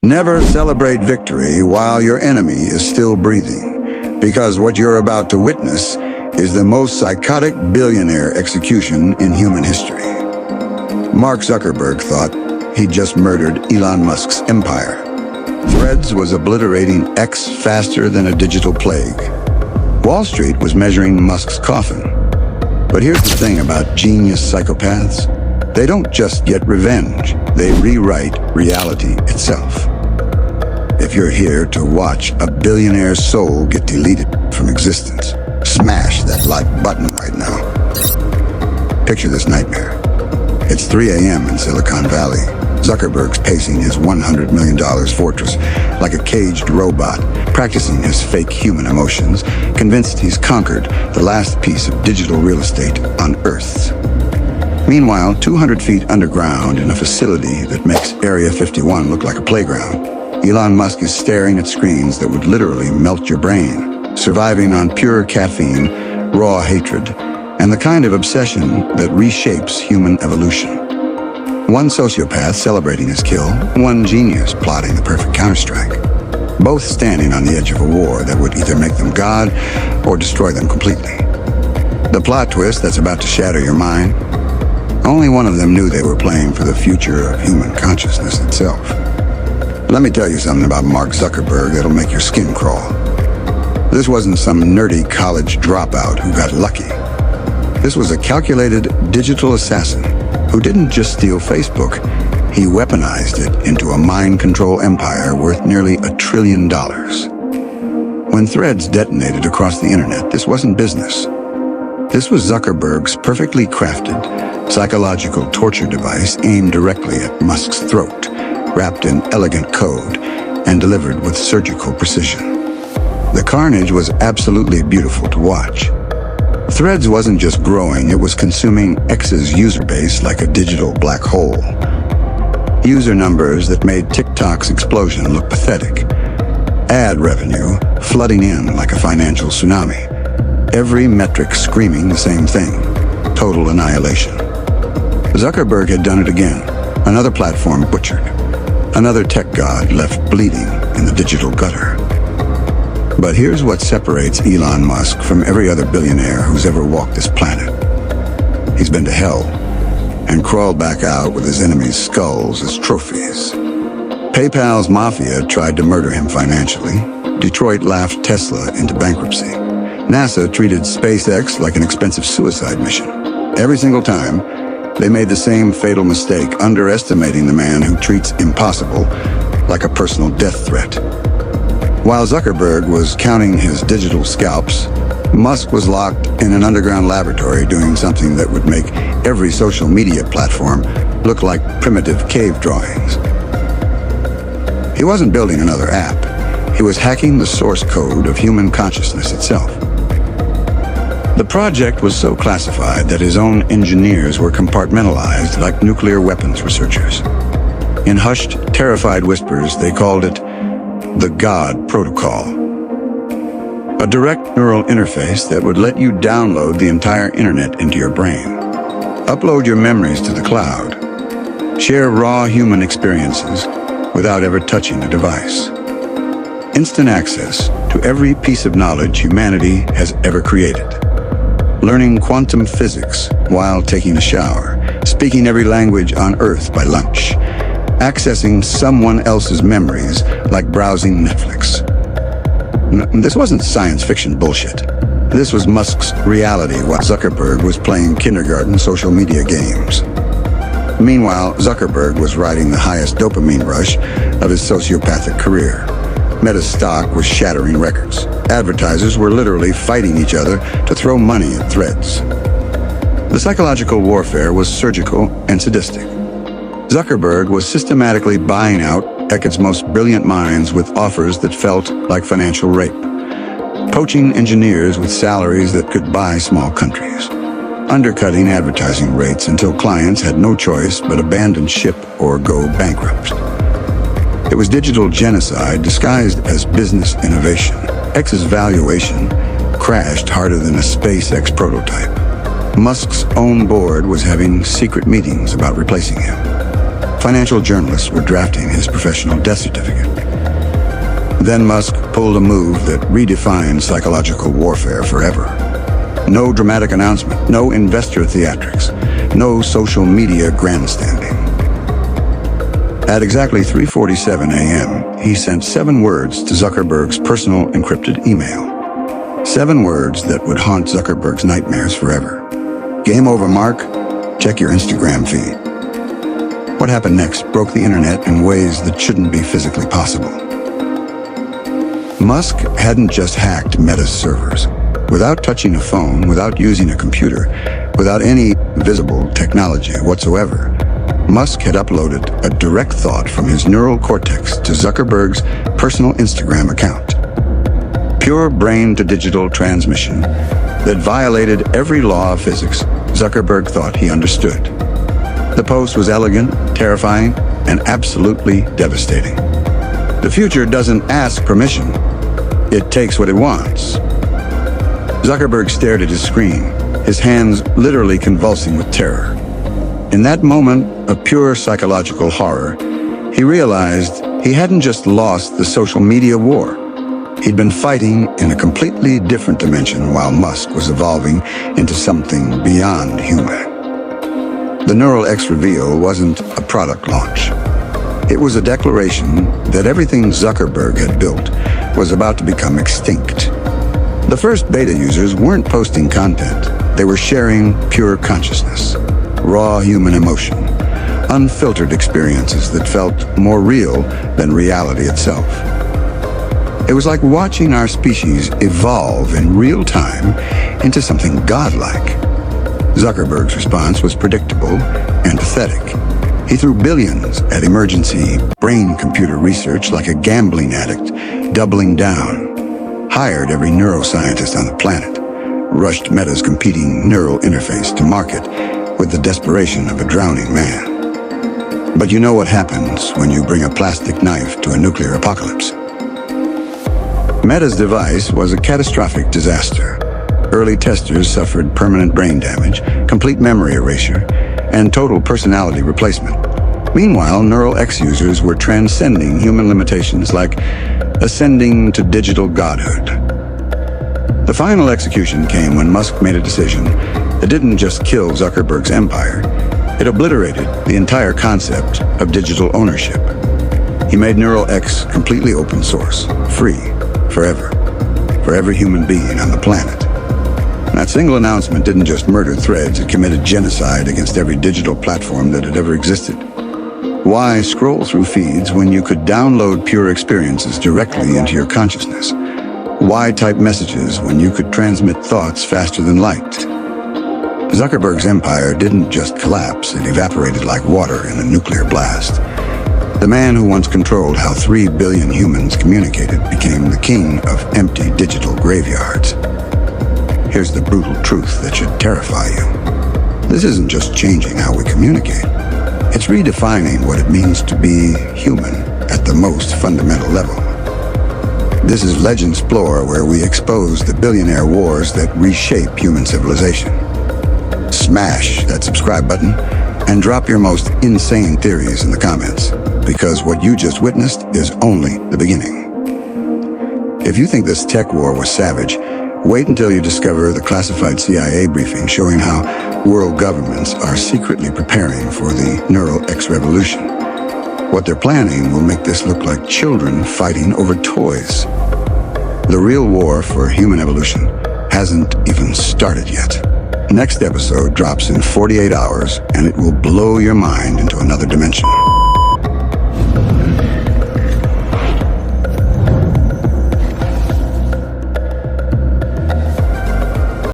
Never celebrate victory while your enemy is still breathing, because what you're about to witness is the most psychotic billionaire execution in human history. Mark Zuckerberg thought he'd just murdered Elon Musk's empire. Threads was obliterating X faster than a digital plague. Wall Street was measuring Musk's coffin. But here's the thing about genius psychopaths. They don't just get revenge, they rewrite reality itself. If you're here to watch a billionaire's soul get deleted from existence, smash that like button right now. Picture this nightmare. It's 3 a.m. in Silicon Valley. Zuckerberg's pacing his $100 million fortress like a caged robot, practicing his fake human emotions, convinced he's conquered the last piece of digital real estate on Earth. Meanwhile, 200 feet underground in a facility that makes Area 51 look like a playground, Elon Musk is staring at screens that would literally melt your brain, surviving on pure caffeine, raw hatred, and the kind of obsession that reshapes human evolution. One sociopath celebrating his kill, one genius plotting the perfect counterstrike, both standing on the edge of a war that would either make them God or destroy them completely. The plot twist that's about to shatter your mind: only one of them knew they were playing for the future of human consciousness itself. Let me tell you something about Mark Zuckerberg that'll make your skin crawl. This wasn't some nerdy college dropout who got lucky. This was a calculated digital assassin who didn't just steal Facebook, he weaponized it into a mind control empire worth nearly $1 trillion. When Threads detonated across the internet, this wasn't business. This was Zuckerberg's perfectly crafted psychological torture device aimed directly at Musk's throat, wrapped in elegant code and delivered with surgical precision. The carnage was absolutely beautiful to watch. Threads wasn't just growing, it was consuming X's user base like a digital black hole. User numbers that made TikTok's explosion look pathetic. Ad revenue flooding in like a financial tsunami. Every metric screaming the same thing: total annihilation. Zuckerberg had done it again. Another platform butchered. Another tech god left bleeding in the digital gutter. But here's what separates Elon Musk from every other billionaire who's ever walked this planet. He's been to hell and crawled back out with his enemies' skulls as trophies. PayPal's mafia tried to murder him financially. Detroit laughed Tesla into bankruptcy. NASA treated SpaceX like an expensive suicide mission. Every single time, they made the same fatal mistake, underestimating the man who treats impossible like a personal death threat. While Zuckerberg was counting his digital scalps, Musk was locked in an underground laboratory doing something that would make every social media platform look like primitive cave drawings. He wasn't building another app. He was hacking the source code of human consciousness itself. The project was so classified that his own engineers were compartmentalized like nuclear weapons researchers. In hushed, terrified whispers, they called it the God Protocol. A direct neural interface that would let you download the entire internet into your brain, upload your memories to the cloud, share raw human experiences without ever touching a device. Instant access to every piece of knowledge humanity has ever created. Learning quantum physics while taking a shower, speaking every language on Earth by lunch, accessing someone else's memories like browsing Netflix. This wasn't science fiction bullshit. This was Musk's reality while Zuckerberg was playing kindergarten social media games. Meanwhile, Zuckerberg was riding the highest dopamine rush of his sociopathic career. Meta's stock was shattering records. Advertisers were literally fighting each other to throw money at Threads. The psychological warfare was surgical and sadistic. Zuckerberg was systematically buying out Eckhardt's most brilliant minds with offers that felt like financial rape, poaching engineers with salaries that could buy small countries, undercutting advertising rates until clients had no choice but abandon ship or go bankrupt. It was digital genocide disguised as business innovation. X's valuation crashed harder than a SpaceX prototype. Musk's own board was having secret meetings about replacing him. Financial journalists were drafting his professional death certificate. Then Musk pulled a move that redefined psychological warfare forever. No dramatic announcement, no investor theatrics, no social media grandstanding. At exactly 3:47 a.m., he sent 7 words to Zuckerberg's personal encrypted email. 7 words that would haunt Zuckerberg's nightmares forever. Game over, Mark. Check your Instagram feed. What happened next broke the internet in ways that shouldn't be physically possible. Musk hadn't just hacked Meta's servers. Without touching a phone, without using a computer, without any visible technology whatsoever, Musk had uploaded a direct thought from his neural cortex to Zuckerberg's personal Instagram account. Pure brain-to-digital transmission that violated every law of physics Zuckerberg thought he understood. The post was elegant, terrifying, and absolutely devastating. The future doesn't ask permission. It takes what it wants. Zuckerberg stared at his screen, his hands literally convulsing with terror. In that moment of pure psychological horror, he realized he hadn't just lost the social media war. He'd been fighting in a completely different dimension while Musk was evolving into something beyond human. The Neural X reveal wasn't a product launch. It was a declaration that everything Zuckerberg had built was about to become extinct. The first beta users weren't posting content. They were sharing pure consciousness, raw human emotion, unfiltered experiences that felt more real than reality itself. It was like watching our species evolve in real time into something godlike. Zuckerberg's response was predictable and pathetic. He threw billions at emergency brain-computer research like a gambling addict, doubling down, hired every neuroscientist on the planet, rushed Meta's competing neural interface to market with the desperation of a drowning man. But you know what happens when you bring a plastic knife to a nuclear apocalypse. Meta's device was a catastrophic disaster. Early testers suffered permanent brain damage, complete memory erasure, and total personality replacement. Meanwhile, Neural X users were transcending human limitations like ascending to digital godhood. The final execution came when Musk made a decision that didn't just kill Zuckerberg's empire, it obliterated the entire concept of digital ownership. He made Neural X completely open source, free, forever, for every human being on the planet. That single announcement didn't just murder Threads, it committed genocide against every digital platform that had ever existed. Why scroll through feeds when you could download pure experiences directly into your consciousness? Why type messages when you could transmit thoughts faster than light? Zuckerberg's empire didn't just collapse, it evaporated like water in a nuclear blast. The man who once controlled how 3 billion humans communicated became the king of empty digital graveyards. Here's the brutal truth that should terrify you. This isn't just changing how we communicate. It's redefining what it means to be human at the most fundamental level. This is Legends Explore, where we expose the billionaire wars that reshape human civilization. Smash that subscribe button and drop your most insane theories in the comments, because what you just witnessed is only the beginning. If you think this tech war was savage, wait until you discover the classified CIA briefing showing how world governments are secretly preparing for the Neural X revolution. What they're planning will make this look like children fighting over toys. The real war for human evolution hasn't even started yet. Next episode drops in 48 hours, and it will blow your mind into another dimension.